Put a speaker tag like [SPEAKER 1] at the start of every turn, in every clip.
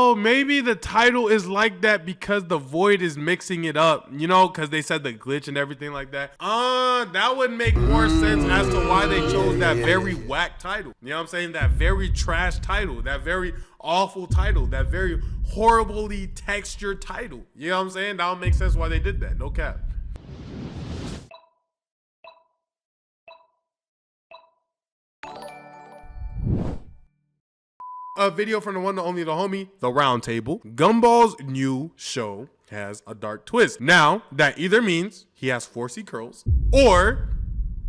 [SPEAKER 1] Oh, maybe the title is like that because the Void is mixing it up, you know, because they said the glitch and everything like that. That would make more sense as to why they chose that very whack title. You know what I'm saying? That very trash title, that very awful title, that very horribly textured title. You know what I'm saying? That would make sense why they did that. No cap. A video from the one, the only, the homie, the RoundTable. Gumball's new show has a dark twist. Now, that either means he has 4C curls or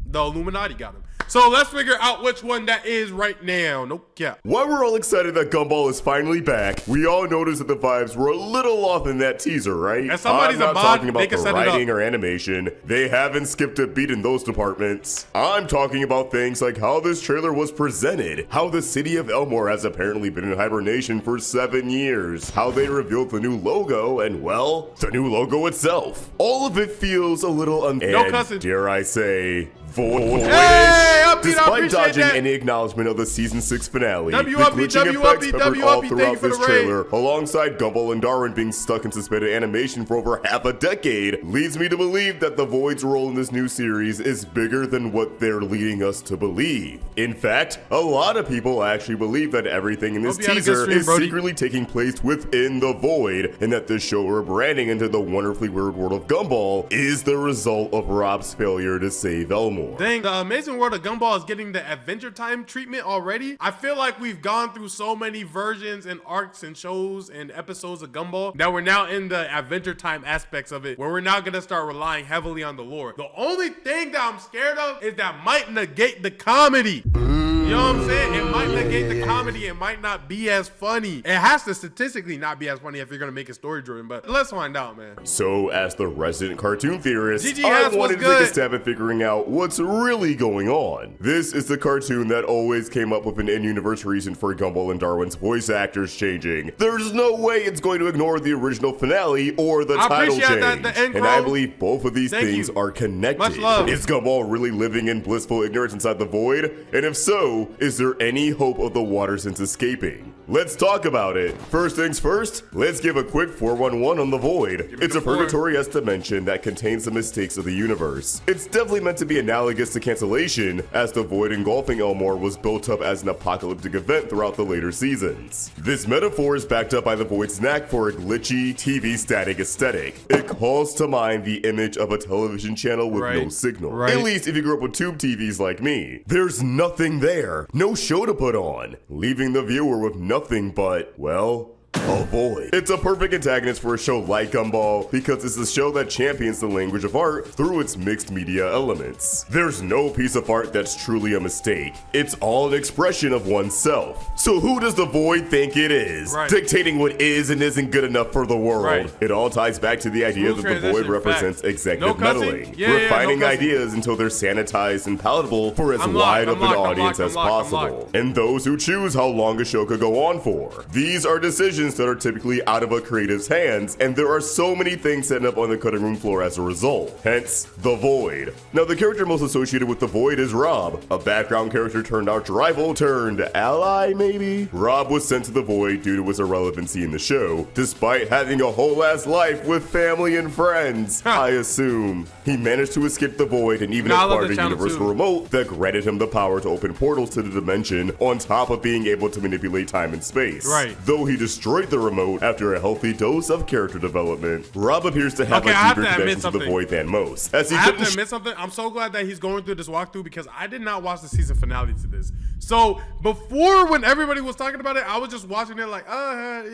[SPEAKER 1] the Illuminati got him. So let's figure out which one that is right now. Nope, yeah.
[SPEAKER 2] While we're all excited that Gumball is finally back, we all noticed that the vibes were a little off in that teaser, right?
[SPEAKER 1] As somebody's
[SPEAKER 2] I'm not
[SPEAKER 1] a mod,
[SPEAKER 2] talking about
[SPEAKER 1] they can
[SPEAKER 2] the
[SPEAKER 1] set it
[SPEAKER 2] writing
[SPEAKER 1] up.
[SPEAKER 2] or animation. They haven't skipped a beat in those departments. I'm talking about things like how this trailer was presented, how the city of Elmore has apparently been in hibernation for 7 years, how they revealed the new logo, and well, the new logo itself. All of it feels a little and dare I say, void.
[SPEAKER 1] Hey, upbeat,
[SPEAKER 2] Despite dodging
[SPEAKER 1] that.
[SPEAKER 2] any acknowledgement of the season 6 finale,
[SPEAKER 1] W
[SPEAKER 2] the
[SPEAKER 1] upbeat,
[SPEAKER 2] glitching
[SPEAKER 1] W
[SPEAKER 2] effects
[SPEAKER 1] upbeat,
[SPEAKER 2] peppered
[SPEAKER 1] W
[SPEAKER 2] all
[SPEAKER 1] upbeat,
[SPEAKER 2] throughout
[SPEAKER 1] thank you for
[SPEAKER 2] this
[SPEAKER 1] the raid.
[SPEAKER 2] trailer, alongside Gumball and Darwin being stuck in suspended animation for over half a decade, leads me to believe that the Void's role in this new series is bigger than what they're leading us to believe. In fact, a lot of people actually believe that everything in this
[SPEAKER 1] Hope you had a good
[SPEAKER 2] teaser
[SPEAKER 1] stream,
[SPEAKER 2] is
[SPEAKER 1] Brody.
[SPEAKER 2] secretly taking place within the Void, and that this show rebranding into the wonderfully weird world of Gumball is the result of Rob's failure to save Elmore.
[SPEAKER 1] Dang, the Amazing World of Gumball is getting the Adventure Time treatment already. I feel like we've gone through so many versions and arcs and shows and episodes of Gumball that we're now in the Adventure Time aspects of it, where we're now gonna start relying heavily on the lore. The only thing that I'm scared of is that might negate the comedy. You know what I'm saying? It might negate the comedy. It might not be as funny. It has to statistically not be as funny if you're gonna make it story driven, but let's find out, man.
[SPEAKER 2] So, as the resident cartoon theorist,
[SPEAKER 1] GG
[SPEAKER 2] I
[SPEAKER 1] Hats,
[SPEAKER 2] wanted
[SPEAKER 1] what's
[SPEAKER 2] to take a
[SPEAKER 1] good?
[SPEAKER 2] stab at figuring out what's really going on. This is the cartoon that always came up with an in-universe reason for Gumball and Darwin's voice actors changing. There's no way it's going to ignore the original finale or the title
[SPEAKER 1] appreciate
[SPEAKER 2] change.
[SPEAKER 1] that, the end
[SPEAKER 2] and I
[SPEAKER 1] quote.
[SPEAKER 2] believe both of these
[SPEAKER 1] Thank
[SPEAKER 2] things
[SPEAKER 1] you.
[SPEAKER 2] are connected.
[SPEAKER 1] Much love.
[SPEAKER 2] Is Gumball really living in blissful ignorance inside the void? And if so, is there any hope of the water since escaping? Let's talk about it. First things first, let's give a quick 411 on the void. It's a purgatory-esque dimension that contains the mistakes of the universe. It's definitely meant to be analogous to cancellation, as the void engulfing Elmore was built up as an apocalyptic event throughout the later seasons. This metaphor is backed up by the void's knack for a glitchy, TV static aesthetic. It calls to mind the image of a television channel with no signal. At least if you grew up with tube TVs like me. There's nothing there, no show to put on, leaving the viewer with nothing but, well, a void. It's a perfect antagonist for a show like Gumball because it's a show that champions the language of art through its mixed media elements. There's no piece of art that's truly a mistake. It's all an expression of oneself. So who does the void think it is? Dictating what is and isn't good enough for the world. It all ties back to the idea that the void represents executive meddling, refining ideas until they're sanitized and palatable for as wide of an audience as possible. And those who choose how long a show could go on for. These are decisions that are typically out of a creative's hands, and there are so many things set up on the cutting room floor as a result. Hence, the Void. Now, the character most associated with the Void is Rob, a background character turned arch rival turned ally, maybe? Rob was sent to the Void due to his irrelevancy in the show, despite having a whole ass life with family and friends, I assume. He managed to escape the Void and even acquired a universal remote that granted him the power to open portals to the dimension, on top of being able to manipulate time and space. Though he destroyed the remote after a healthy dose of character development, Rob appears to have a deeper connection to the Void than most. As he
[SPEAKER 1] I have to admit something. I'm so glad that he's going through this walkthrough because I did not watch the season finale to this. So before, when everybody was talking about it, I was just watching it like, that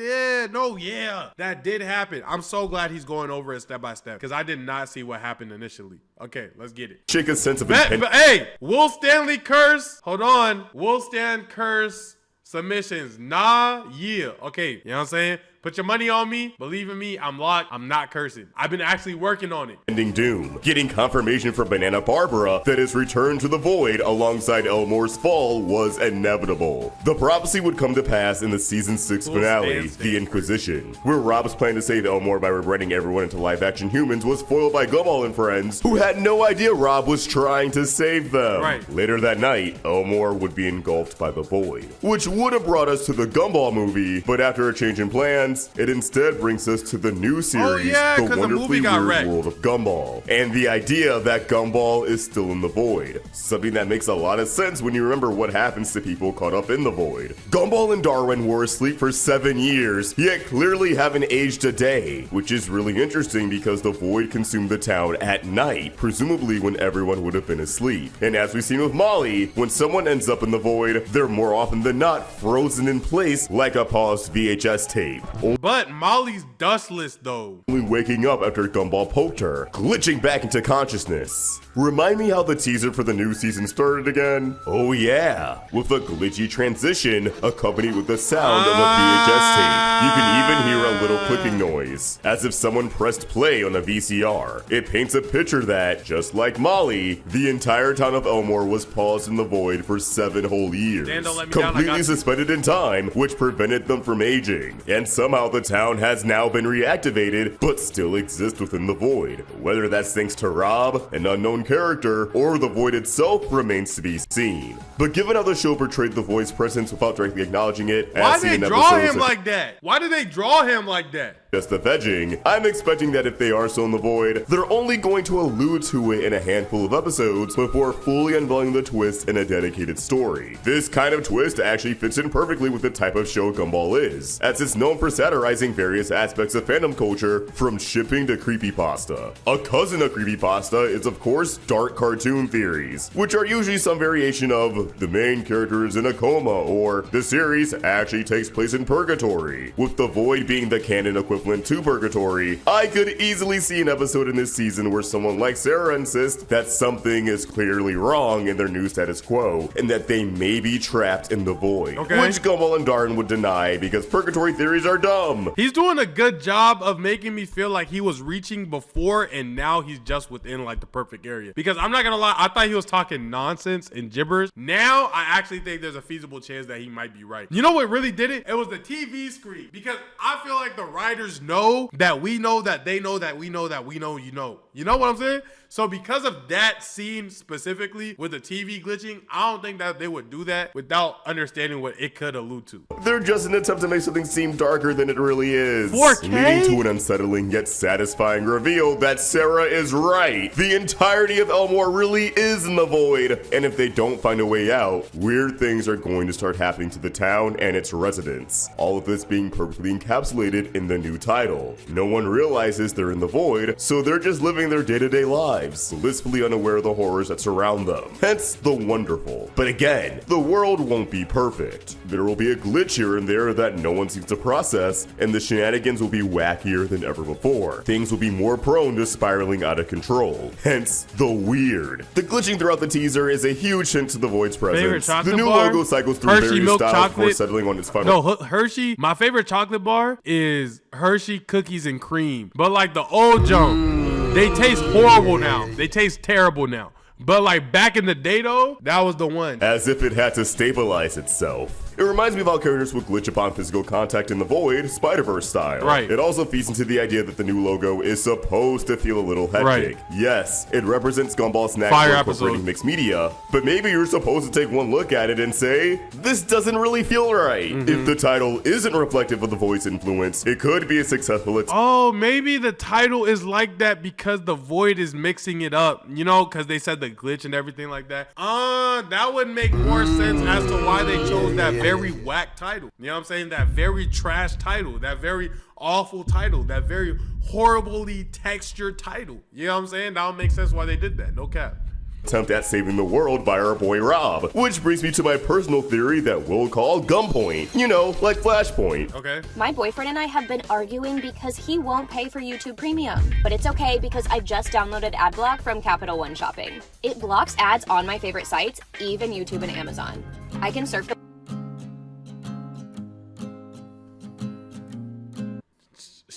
[SPEAKER 1] did happen. I'm so glad he's going over it step by step because I did not see what happened initially. Okay, let's get it.
[SPEAKER 2] Shake a sense of
[SPEAKER 1] but hey, will Stanley curse? Hold on. Will Stan curse submissions? Nah, yeah. Okay, you know what I'm saying? Put your money on me. Believe in me, I'm locked. I'm not cursing. I've been actually working on it.
[SPEAKER 2] Ending doom, getting confirmation from Banana Barbara that his return to the void alongside Elmore's fall was inevitable. The prophecy would come to pass in the season 6 finale, The Inquisition, where Rob's plan to save Elmore by rewriting everyone into live-action humans was foiled by Gumball and friends, who had no idea Rob was trying to save them.
[SPEAKER 1] Right.
[SPEAKER 2] Later that night, Elmore would be engulfed by the void, which would have brought us to the Gumball movie, but after a change in plans, it instead brings us to the new series, The Wonderfully Weird World of Gumball, and the idea that Gumball is still in the void, something that makes a lot of sense when you remember what happens to people caught up in the void. Gumball and Darwin were asleep for 7 years, yet clearly haven't aged a day, which is really interesting because the void consumed the town at night, presumably when everyone would have been asleep. And as we've seen with Molly, when someone ends up in the void, they're more often than not frozen in place like a paused VHS tape.
[SPEAKER 1] But Molly's dustless though.
[SPEAKER 2] Only waking up after Gumball poked her, glitching back into consciousness. Remind me how the teaser for the new season started again? Oh yeah, with a glitchy transition accompanied with the sound of a VHS tape. You can even hear a little clicking noise, as if someone pressed play on a VCR. It paints a picture that, just like Molly, the entire town of Elmore was paused in the void for 7 whole years, completely suspended in time, which prevented them from aging. And somehow the town has now been reactivated, but still exists within the void. Whether that's thanks to Rob, an unknown character, or the void itself remains to be seen. But given how the show portrayed the void's presence without directly acknowledging it,
[SPEAKER 1] why did they draw him like that? Why did they draw him like that?
[SPEAKER 2] Just the vegging, I'm expecting that if they are still in the void, they're only going to allude to it in a handful of episodes before fully unveiling the twist in a dedicated story. This kind of twist actually fits in perfectly with the type of show Gumball is, as it's known for satirizing various aspects of fandom culture, from shipping to creepypasta. A cousin of creepypasta is of course dark cartoon theories, which are usually some variation of the main character is in a coma, or the series actually takes place in purgatory, with the void being the canon equivalent to purgatory. I could easily see an episode in this season where someone like Sarah insists that something is clearly wrong in their new status quo, and that they may be trapped in the void, which Gumball and Darwin would deny because purgatory theories are dumb.
[SPEAKER 1] He's doing a good job of making me feel like he was reaching before and now he's just within like the perfect area. Because I'm not gonna lie, I thought he was talking nonsense and gibberish. Now I actually think there's a feasible chance that he might be right. You know what really did it? It was the TV screen, because I feel like the writers know that we know that they know that we know that we know you know. You know what I'm saying? So because of that scene specifically with the TV glitching, I don't think that they would do that without understanding what it could allude to.
[SPEAKER 2] They're just an attempt to make something seem darker than it really is.
[SPEAKER 1] 4K?
[SPEAKER 2] Leading to an unsettling yet satisfying reveal that Sarah is right. The entirety of Elmore really is in the void, and if they don't find a way out, weird things are going to start happening to the town and its residents. All of this being perfectly encapsulated in the new title. No one realizes they're in the void, so they're just living their day-to-day lives, blissfully unaware of the horrors that surround them. Hence the wonderful. But again, the world won't be perfect. There will be a glitch here and there that no one seems to process, and the shenanigans will be wackier than ever before. Things will be more prone to spiraling out of control. Hence the weird. The glitching throughout the teaser is a huge hint to the void's presence. The new logo cycles through
[SPEAKER 1] Hershey
[SPEAKER 2] various
[SPEAKER 1] milk
[SPEAKER 2] styles
[SPEAKER 1] chocolate
[SPEAKER 2] before settling on its final.
[SPEAKER 1] No, Hershey. My favorite chocolate bar is Hershey cookies and cream, but like the old junk, they taste horrible now. They taste terrible now. But like back in the day though, that was the one.
[SPEAKER 2] As if it had to stabilize itself. It reminds me of how characters would glitch upon physical contact in the void, Spider-Verse style.
[SPEAKER 1] Right.
[SPEAKER 2] It also feeds into the idea that the new logo is supposed to feel a little hectic.
[SPEAKER 1] Right.
[SPEAKER 2] Yes, it represents Gumball Snack
[SPEAKER 1] Fire
[SPEAKER 2] for incorporating mixed media, but maybe you're supposed to take one look at it and say, this doesn't really feel right. If the title isn't reflective of the void's influence, it could be a successful attempt.
[SPEAKER 1] Oh, maybe the title is like that because the void is mixing it up, you know, because they said the glitch and everything like that. That would make more sense as to why they chose that very whack title. You know what I'm saying? That very trash title, that very awful title, that very horribly textured title. You know what I'm saying? That would make sense why they did that. No cap.
[SPEAKER 2] Attempt at saving the world by our boy Rob, which brings me to my personal theory that we'll call Gumpoint. You know, like Flashpoint.
[SPEAKER 1] Okay.
[SPEAKER 3] My boyfriend and I have been arguing because he won't pay for YouTube Premium, but it's okay because I just downloaded AdBlock from Capital One Shopping. It blocks ads on my favorite sites, even YouTube and Amazon. I can surf the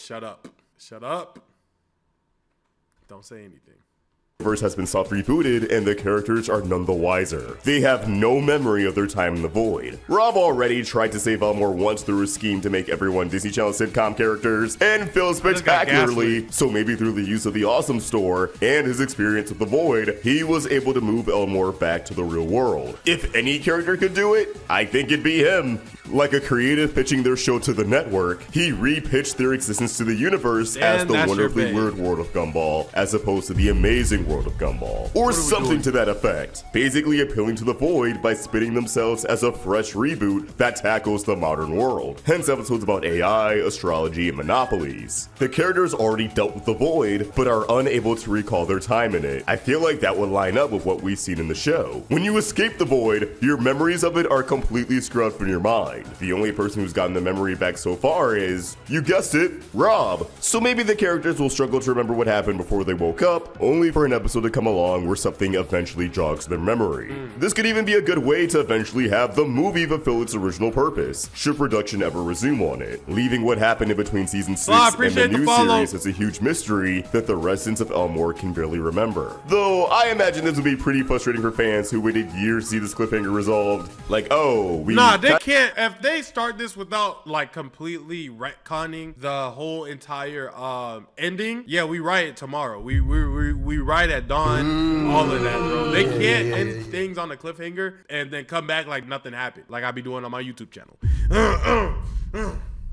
[SPEAKER 1] Shut up. Shut up. Don't say anything.
[SPEAKER 2] Universe has been soft rebooted and the characters are none the wiser. They have no memory of their time in the void. Rob already tried to save Elmore once through a scheme to make everyone Disney Channel sitcom characters and failed spectacularly, so maybe through the use of the Awesome Store and his experience with the void, he was able to move Elmore back to the real world. If any character could do it, I think it'd be him. Like a creative pitching their show to the network, he re-pitched their existence to the universe as the wonderfully weird world of Gumball, as opposed to the amazing world of Gumball. Or something to that effect. Basically appealing to the void by spinning themselves as a fresh reboot that tackles the modern world. Hence episodes about AI, astrology, and monopolies. The characters already dealt with the void, but are unable to recall their time in it. I feel like that would line up with what we've seen in the show. When you escape the void, your memories of it are completely scrubbed from your mind. The only person who's gotten the memory back so far is, you guessed it, Rob. So maybe the characters will struggle to remember what happened before they woke up, only for an episode to come along where something eventually jogs their memory. This could even be a good way to eventually have the movie fulfill its original purpose, should production ever resume on it, leaving what happened in between season 6 and the new series as a huge mystery that the residents of Elmore can barely remember. Though I imagine this would be pretty frustrating for fans who waited years to see this cliffhanger resolved. Like, oh,
[SPEAKER 1] they can't. If they start this without like completely retconning the whole entire ending, yeah, we write it tomorrow. We write at dawn, all of that, bro. They can't end things on a cliffhanger and then come back like nothing happened, like I be doing on my YouTube channel.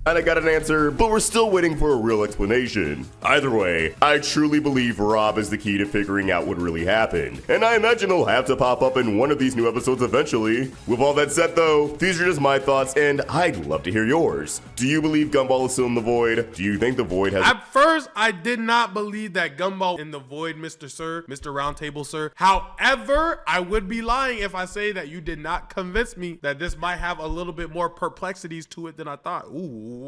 [SPEAKER 2] And I got an answer, but we're still waiting for a real explanation. Either way, I truly believe Rob is the key to figuring out what really happened, and I imagine he'll have to pop up in one of these new episodes eventually. With all that said though, these are just my thoughts, and I'd love to hear yours. Do you believe Gumball is still in the void? Do you think the void has—
[SPEAKER 1] At first, I did not believe that Gumball in the void, Mr. Roundtable Sir. However, I would be lying if I say that you did not convince me that this might have a little bit more perplexities to it than I thought. Ooh. I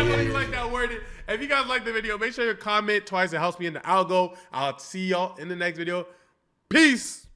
[SPEAKER 1] really like that wording. If you guys like the video, make sure you comment twice. It helps me in the algo. I'll see y'all in the next video. Peace.